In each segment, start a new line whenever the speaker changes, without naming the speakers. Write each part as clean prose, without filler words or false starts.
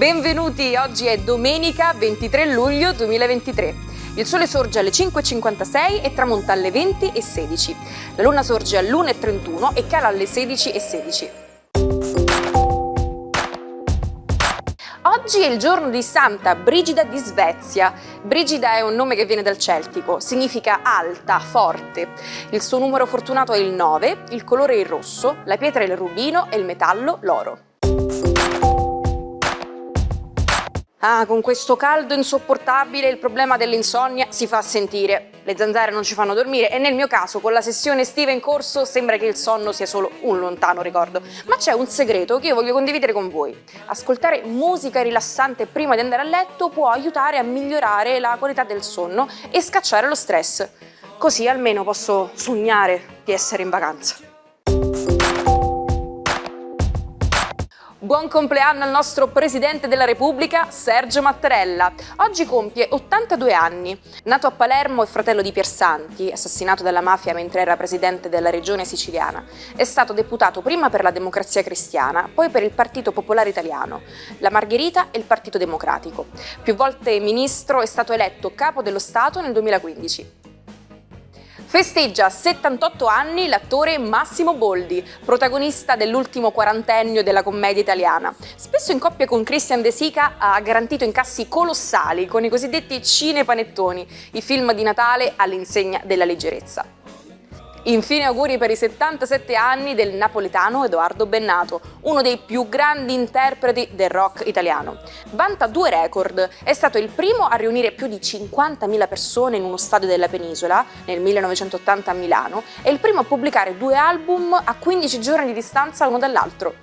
Benvenuti, oggi è domenica 23 luglio 2023. Il sole sorge alle 5.56 e tramonta alle 20.16. La luna sorge all'1.31 e cala alle 16.16. Oggi è il giorno di Santa Brigida di Svezia. Brigida è un nome che viene dal celtico, significa alta, forte. Il suo numero fortunato è il 9, il colore è il rosso, la pietra è il rubino e il metallo l'oro. Con questo caldo insopportabile il problema dell'insonnia si fa sentire. Le zanzare non ci fanno dormire e nel mio caso, con la sessione estiva in corso, sembra che il sonno sia solo un lontano ricordo. Ma c'è un segreto che io voglio condividere con voi. Ascoltare musica rilassante prima di andare a letto può aiutare a migliorare la qualità del sonno e scacciare lo stress. Così almeno posso sognare di essere in vacanza. Buon compleanno al nostro Presidente della Repubblica, Sergio Mattarella. Oggi compie 82 anni. Nato a Palermo e fratello di Piersanti, assassinato dalla mafia mentre era presidente della regione siciliana, è stato deputato prima per la Democrazia Cristiana, poi per il Partito Popolare Italiano, la Margherita e il Partito Democratico. Più volte ministro, è stato eletto capo dello Stato nel 2015. Festeggia 78 anni l'attore Massimo Boldi, protagonista dell'ultimo quarantennio della commedia italiana. Spesso in coppia con Christian De Sica ha garantito incassi colossali con i cosiddetti cinepanettoni, i film di Natale all'insegna della leggerezza. Infine auguri per i 77 anni del napoletano Edoardo Bennato, uno dei più grandi interpreti del rock italiano. Vanta 2 record, è stato il primo a riunire più di 50.000 persone in uno stadio della penisola, nel 1980 a Milano, e il primo a pubblicare 2 album a 15 giorni di distanza uno dall'altro.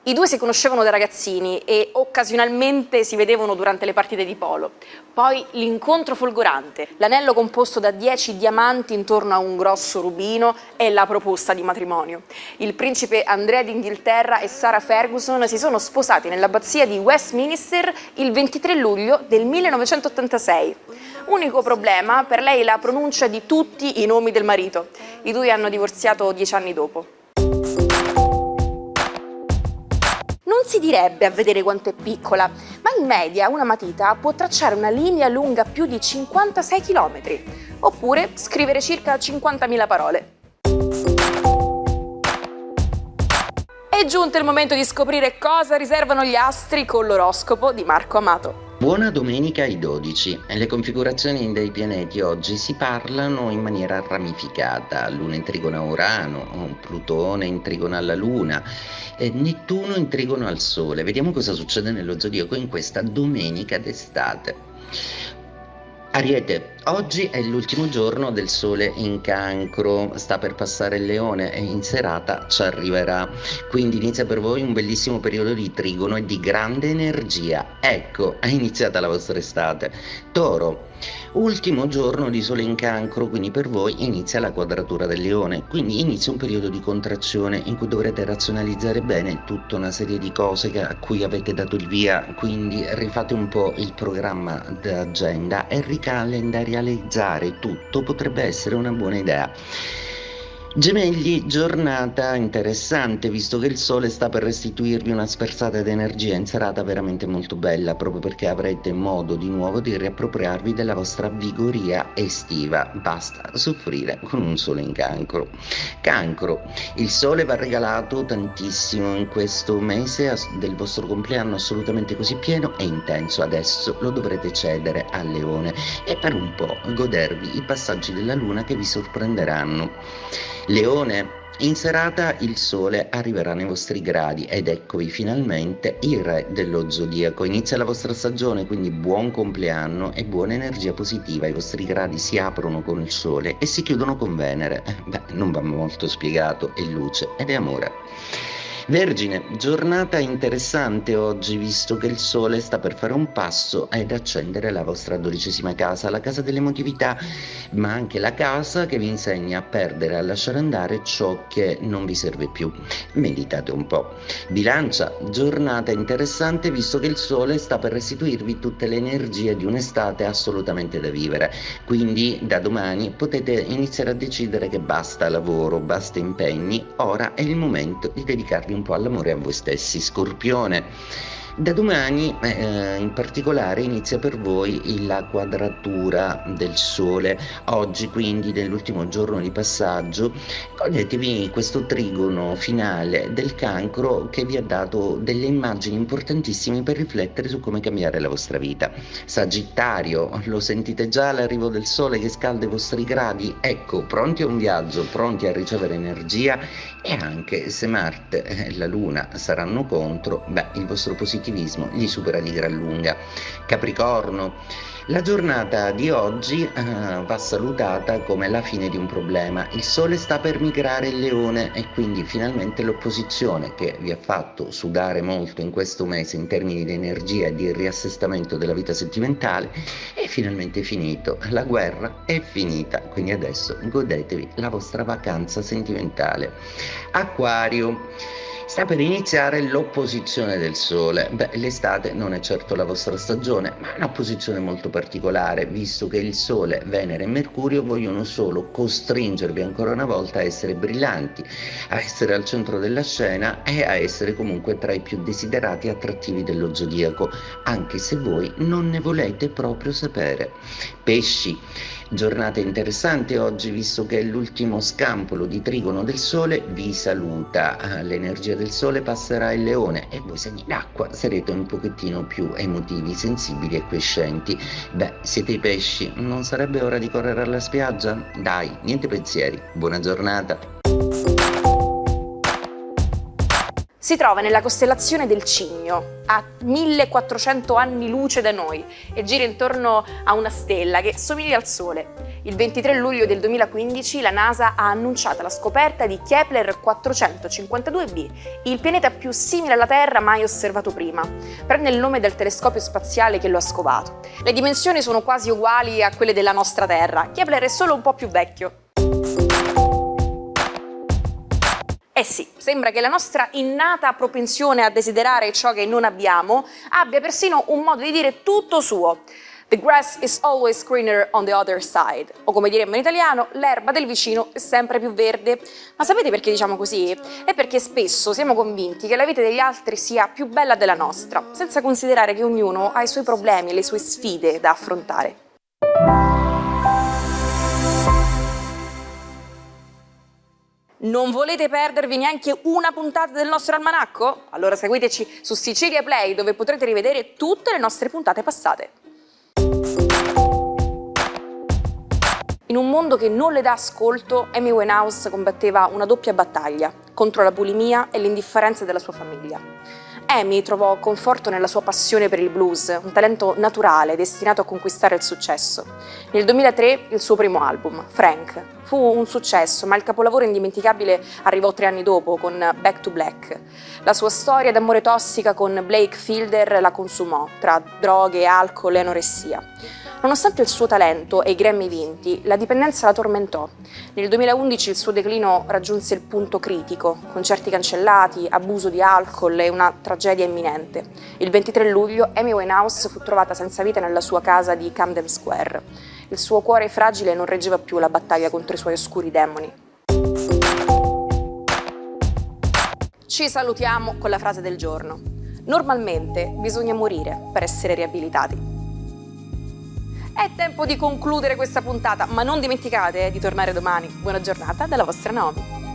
I due si conoscevano da ragazzini e occasionalmente si vedevano durante le partite di polo. Poi l'incontro folgorante, l'anello composto da 10 diamanti intorno a un grosso rubino e la proposta di matrimonio. Il principe Andrea d'Inghilterra e Sarah Ferguson si sono sposati nell'abbazia di Westminster il 23 luglio del 1986. Unico problema, per lei la pronuncia di tutti i nomi del marito. I due hanno divorziato 10 anni dopo. Non si direbbe a vedere quanto è piccola, ma in media una matita può tracciare una linea lunga più di 56 km, oppure scrivere circa 50.000 parole. È giunto il momento di scoprire cosa riservano gli astri con l'oroscopo di Marco Amato.
Buona domenica ai 12. Le configurazioni dei pianeti oggi si parlano in maniera ramificata. Luna in trigono a Urano, Plutone in trigono alla Luna, Nettuno in trigono al Sole. Vediamo cosa succede nello zodiaco in questa domenica d'estate. Ariete, oggi è l'ultimo giorno del Sole in Cancro, sta per passare il Leone e in serata ci arriverà, quindi inizia per voi un bellissimo periodo di trigono e di grande energia. Ecco, è iniziata la vostra estate. Toro, ultimo giorno di Sole in Cancro, quindi per voi inizia la quadratura del Leone, quindi inizia un periodo di contrazione in cui dovrete razionalizzare bene tutta una serie di cose a cui avete dato il via, quindi rifate un po' il programma d'agenda e ricalendarializzare tutto potrebbe essere una buona idea. Gemelli, giornata interessante visto che il Sole sta per restituirvi una spersata di energia in serata veramente molto bella, proprio perché avrete modo di nuovo di riappropriarvi della vostra vigoria estiva. Basta soffrire con un Sole in Cancro. Cancro, il Sole va regalato tantissimo in questo mese del vostro compleanno, assolutamente così pieno e intenso. Adesso lo dovrete cedere al Leone e per un po' godervi i passaggi della Luna che vi sorprenderanno. Leone, in serata il Sole arriverà nei vostri gradi ed eccovi finalmente il re dello zodiaco. Inizia la vostra stagione, quindi buon compleanno e buona energia positiva. I vostri gradi si aprono con il Sole e si chiudono con Venere. Non va molto spiegato, è luce ed è amore. Vergine, giornata interessante oggi visto che il Sole sta per fare un passo ed accendere la vostra 12ª casa, la casa dell'emotività, ma anche la casa che vi insegna a perdere, a lasciare andare ciò che non vi serve più. Meditate un po'. Bilancia, giornata interessante visto che il Sole sta per restituirvi tutte le energie di un'estate assolutamente da vivere, quindi da domani potete iniziare a decidere che basta lavoro, basta impegni, ora è il momento di dedicarvi un un po' all'amore e a voi stessi. Scorpione. Da domani in particolare inizia per voi la quadratura del Sole. Oggi quindi, nell'ultimo giorno di passaggio, godetevi questo trigono finale del Cancro che vi ha dato delle immagini importantissime per riflettere su come cambiare la vostra vita. Sagittario, lo sentite già l'arrivo del Sole che scalda i vostri gradi? Ecco, pronti a un viaggio, pronti a ricevere energia, e anche se Marte e la Luna saranno contro, il vostro positivismo gli supera di gran lunga. Capricorno, la giornata di oggi va salutata come la fine di un problema. Il Sole sta per migrare il Leone e quindi finalmente l'opposizione che vi ha fatto sudare molto in questo mese in termini di energia e di riassestamento della vita sentimentale è finalmente finito. La guerra è finita, quindi adesso godetevi la vostra vacanza sentimentale. Acquario. Sta per iniziare l'opposizione del Sole. L'estate non è certo la vostra stagione, ma è un'opposizione molto particolare, visto che il Sole, Venere e Mercurio vogliono solo costringervi ancora una volta a essere brillanti, a essere al centro della scena e a essere comunque tra i più desiderati e attrattivi dello zodiaco, anche se voi non ne volete proprio sapere. Pesci. Giornata interessante oggi, visto che l'ultimo scampolo di trigono del Sole vi saluta. L'energia del Sole passerà il Leone e voi segni d'acqua sarete un pochettino più emotivi, sensibili e quiescenti. Siete i pesci, non sarebbe ora di correre alla spiaggia? Dai, niente pensieri, buona giornata.
Si trova nella costellazione del Cigno, a 1400 anni luce da noi, e gira intorno a una stella che somiglia al Sole. Il 23 luglio del 2015 la NASA ha annunciato la scoperta di Kepler 452b, il pianeta più simile alla Terra mai osservato prima. Prende il nome dal telescopio spaziale che lo ha scovato. Le dimensioni sono quasi uguali a quelle della nostra Terra. Kepler è solo un po' più vecchio. Eh sì, sembra che la nostra innata propensione a desiderare ciò che non abbiamo abbia persino un modo di dire tutto suo. The grass is always greener on the other side. O come diremmo in italiano, l'erba del vicino è sempre più verde. Ma sapete perché diciamo così? È perché spesso siamo convinti che la vita degli altri sia più bella della nostra, senza considerare che ognuno ha i suoi problemi e le sue sfide da affrontare. Non volete perdervi neanche una puntata del nostro almanacco? Allora seguiteci su Sicilia Play, dove potrete rivedere tutte le nostre puntate passate. In un mondo che non le dà ascolto, Amy Winehouse combatteva una doppia battaglia contro la bulimia e l'indifferenza della sua famiglia. Amy trovò conforto nella sua passione per il blues, un talento naturale destinato a conquistare il successo. Nel 2003 il suo primo album, Frank, fu un successo, ma il capolavoro indimenticabile arrivò 3 anni dopo con Back to Black. La sua storia d'amore tossica con Blake Fielder la consumò, tra droghe, alcol e anoressia. Nonostante il suo talento e i Grammy vinti, la dipendenza la tormentò. Nel 2011 il suo declino raggiunse il punto critico, concerti cancellati, abuso di alcol e una tragedia imminente. Il 23 luglio Amy Winehouse fu trovata senza vita nella sua casa di Camden Square. Il suo cuore fragile non reggeva più la battaglia contro i suoi oscuri demoni. Ci salutiamo con la frase del giorno. Normalmente bisogna morire per essere riabilitati. È tempo di concludere questa puntata, ma non dimenticate di tornare domani. Buona giornata dalla vostra Naomi.